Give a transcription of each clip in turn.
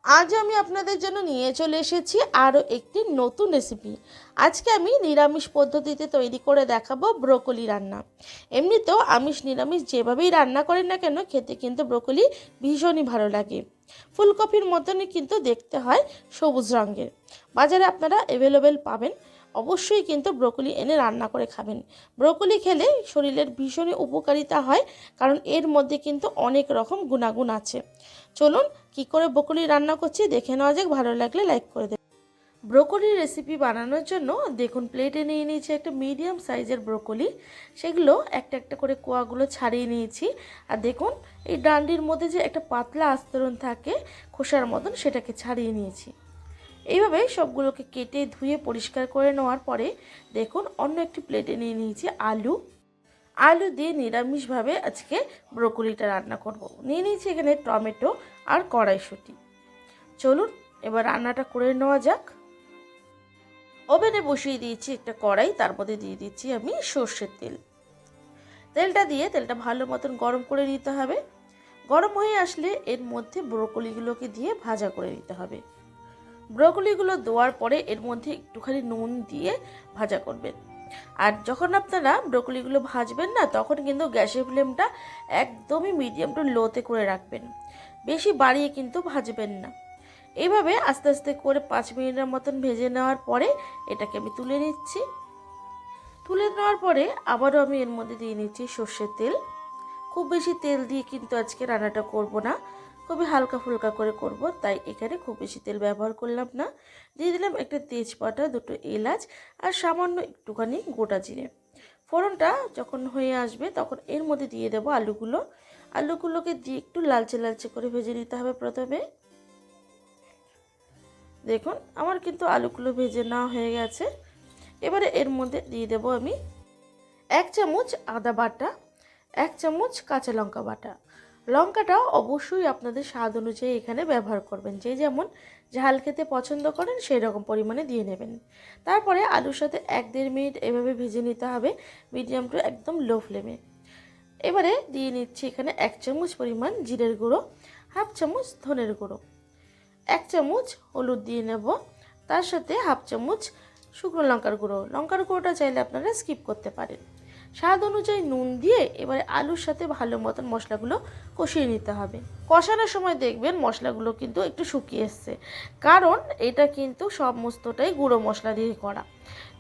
আজ আমি আপনাদের জন্য নিয়ে চলে এসেছি আরও একটি নতুন রেসিপি। আজকে আমি নিরামিষ পদ্ধতিতে তৈরি করে দেখাবো ব্রোকলি রান্না। এমনিতেও আমিষ নিরামিষ যেভাবেই রান্না করেন না কেন খেতে কিন্তু ব্রোকলি ভীষণই ভালো লাগে। ফুলকপির মতনই কিন্তু দেখতে হয়, সবুজ রঙের। বাজারে আপনারা অ্যাভেলেবেল পাবেন। অবশ্যই কিন্তু ব্রোকলি এনে রান্না করে খাবেন। ব্রোকলি খেলে শরীরের ভীষণই উপকারিতা হয়, কারণ এর মধ্যে কিন্তু অনেক রকম গুণাগুণ আছে। চলুন কি করে ব্রোকলি রান্না করছি দেখে নেওয়া যাক। ভালো লাগলে লাইক করে দেবেন। ব্রোকলির রেসিপি বানানোর জন্য দেখুন প্লেটে নিয়ে নিয়েছি একটা মিডিয়াম সাইজের ব্রোকলি। সেগুলো একটা একটা করে কোয়াগুলো ছাড়িয়ে নিয়েছি। আর দেখুন এই ডান্ডির মধ্যে যে একটা পাতলা আস্তরণ থাকে খোসার মতন, সেটাকে ছাড়িয়ে নিয়েছি। এইভাবে সবগুলোকে কেটে ধুয়ে পরিষ্কার করে নেওয়ার পরে দেখুন অন্য একটি প্লেটে নিয়ে নিয়েছি আলু দিয়ে নিরামিষভাবে আজকে ব্রোকলিটা রান্না করব। নিয়ে নিয়েছি এখানে টমেটো আর কড়াইশুঁটি। চলুন এবার রান্নাটা করে নেওয়া যাক। ওভেনে বসিয়ে দিয়েছি একটা কড়াই, তার মধ্যে দিয়ে দিচ্ছি আমি সর্ষের তেল। তেলটা দিয়ে তেলটা ভালো মতন গরম করে নিতে হবে। গরম হয়ে আসলে এর মধ্যে ব্রোকলিগুলোকে দিয়ে ভাজা করে নিতে হবে। ব্রোকলিগুলো দেওয়ার পরে এর মধ্যে একটুখানি নুন দিয়ে ভাজা করবেন। আর যখন আপনারা ব্রোকলিগুলো ভাজবেন না, তখন কিন্তু গ্যাসের ফ্লেমটা একদমই মিডিয়াম টু লোতে করে রাখবেন। বেশি বাড়িয়ে কিন্তু ভাজবেন না। এইভাবে আস্তে আস্তে করে 5 মিনিটের মতন ভেজে নেওয়ার পরে এটাকে আমি তুলে নিচ্ছি। তুলে নেওয়ার পরে আবারও আমি এর মধ্যে দিয়ে নিচ্ছি সর্ষের তেল। খুব বেশি তেল দিয়ে কিন্তু আজকে রান্নাটা করব না, খুবই হালকা ফুলকা করে করব, তাই এখানে খুব বেশি তেল ব্যবহার করলাম না। দিয়ে দিলাম একটা তেজপাতা, 2টো এলাচ আর সামান্য একটুখানি গোটা জিরে। ফোড়নটা যখন হয়ে আসবে তখন এর মধ্যে দিয়ে দেবো আলুগুলোকে দিয়ে একটু লালচে লালচে করে ভেজে নিতে হবে প্রথমে। দেখুন আমার কিন্তু আলুগুলো ভেজে নেওয়া হয়ে গেছে। এবারে এর মধ্যে দিয়ে দেবো আমি 1 চামচ আদা বাটা, 1 চামচ কাঁচা লঙ্কা বাটা। লঙ্কাটা অবশ্যই আপনাদের স্বাদ অনুযায়ী এখানে ব্যবহার করবেন, যে যেমন ঝাল খেতে পছন্দ করেন সেই রকম পরিমাণে দিয়ে নেবেন। তারপরে আলুর সাথে 1-1.5 মিনিট এভাবে ভেজে নিতে হবে, মিডিয়াম টু একদম লো ফ্লেমে। এবারে দিয়ে নিচ্ছি এখানে 1 চামচ পরিমাণ জিরের গুঁড়ো, 1/2 চামচ ধনের গুঁড়ো, 1 চামচ হলুদ দিয়ে নেব। তার সাথে 1/2 চামচ শুকনো লঙ্কার গুঁড়ো। লঙ্কার গুঁড়োটা চাইলে আপনারা স্কিপ করতে পারেন। স্বাদ অনুযায়ী নুন দিয়ে এবারে আলুর সাথে ভালো মতন মশলাগুলো কষিয়ে নিতে হবে। কষানোর সময় দেখবেন মশলাগুলো কিন্তু একটু শুকিয়ে এসছে, কারণ এটা কিন্তু সমস্তটাই গুঁড়ো মশলা দিয়ে করা।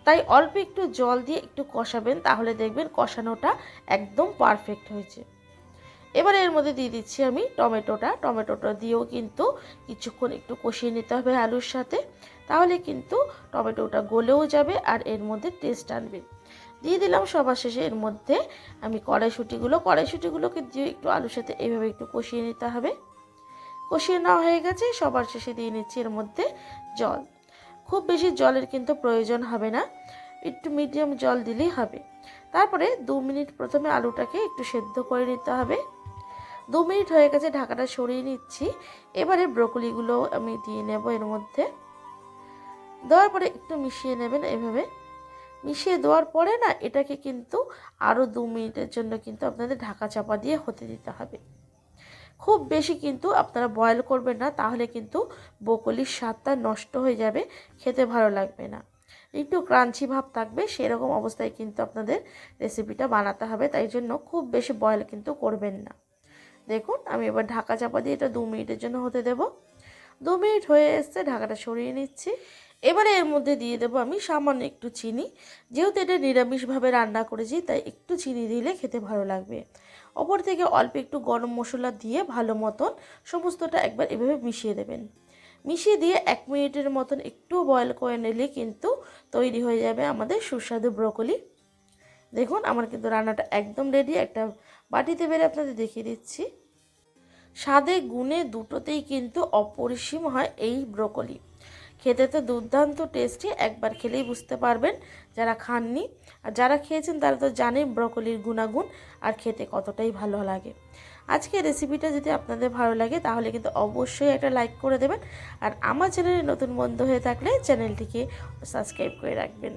তাই অল্প একটু জল দিয়ে একটু কষাবেন, তাহলে দেখবেন কষানোটা একদম পারফেক্ট হয়েছে। এবারে এর মধ্যে দিয়ে দিচ্ছি আমি টমেটোটা দিয়েও কিন্তু কিছুক্ষণ একটু কষিয়ে নিতে হবে আলুর সাথে, তাহলে কিন্তু টমেটোটা গলেও যাবে আর এর মধ্যে টেস্ট আনবে। দিয়ে দিলাম সবার শেষে এর মধ্যে আমি কড়াইশুঁটিগুলোকে দিয়ে একটু আলুর সাথে এইভাবে একটু কষিয়ে নিতে হবে। কষিয়ে নেওয়া হয়ে গেছে, সবার শেষে দিয়ে নিচ্ছি এর মধ্যে জল। খুব বেশি জলের কিন্তু প্রয়োজন হবে না, একটু মিডিয়াম জল দিলেই হবে। তারপরে 2 মিনিট প্রথমে আলুটাকে একটু সেদ্ধ করে নিতে হবে। 2 মিনিট হয়ে গেছে, ঢাকাটা সরিয়ে নিচ্ছি। এবারে ব্রোকলিগুলো আমি দিয়ে নেব এর মধ্যে। দেওয়ার পরে একটু মিশিয়ে নেবেন। এভাবে মিশিয়ে দেওয়ার পরে না এটাকে কিন্তু আরও 2 মিনিটের জন্য কিন্তু আপনাদের ঢাকা চাপা দিয়ে হতে দিতে হবে। খুব বেশি কিন্তু আপনারা বয়েল করবেন না, তাহলে কিন্তু ব্রোকলির স্বাদটা নষ্ট হয়ে যাবে, খেতে ভালো লাগবে না। একটু ক্রাঞ্চি ভাব থাকবে, সেরকম অবস্থায় কিন্তু আপনাদের রেসিপিটা বানাতে হবে, তাই জন্য খুব বেশি বয়েল কিন্তু করবেন না। দেখুন আমি এবার ঢাকা চাপা দিয়ে এটা 2 মিনিটের জন্য হতে দেব। 2 মিনিট হয়ে এসছে, ঢাকাটা সরিয়ে নিচ্ছি। এবারে এর মধ্যে দিয়ে দেবো আমি সামান্য একটু চিনি। যেহেতু এটা নিরামিষভাবে রান্না করেছি, তাই একটু চিনি দিলে খেতে ভালো লাগবে। ওপর থেকে অল্প একটু গরম মশলা দিয়ে ভালো মতন সমস্তটা একবার এভাবে মিশিয়ে দেবেন। মিশিয়ে দিয়ে 1 মিনিটের মতন একটু বয়েল করে নিলে কিন্তু তৈরি হয়ে যাবে আমাদের সুস্বাদু ব্রোকলি। দেখুন আমার কিন্তু রান্নাটা একদম রেডি। একটা বাটিতে বেড়ে আপনাদের দেখিয়ে দিচ্ছি। স্বাদে গুণে দুটোতেই কিন্তু অপরিসীম হয় এই ব্রোকলি। খেতে তো দুর্দান্ত টেস্টি, একবার খেলেই বুঝতে পারবেন যারা খাননি। আর যারা খেয়েছেন তারা তো জানেন ব্রোকলির গুণাগুণ আর খেতে কতটাই ভালো লাগে। আজকে রেসিপিটা যদি আপনাদের ভালো লাগে তাহলে কিন্তু অবশ্যই একটা লাইক করে দেবেন। আর আমার চ্যানেলে নতুন বন্ধু হয়ে থাকলে চ্যানেলটিকে সাবস্ক্রাইব করে রাখবেন।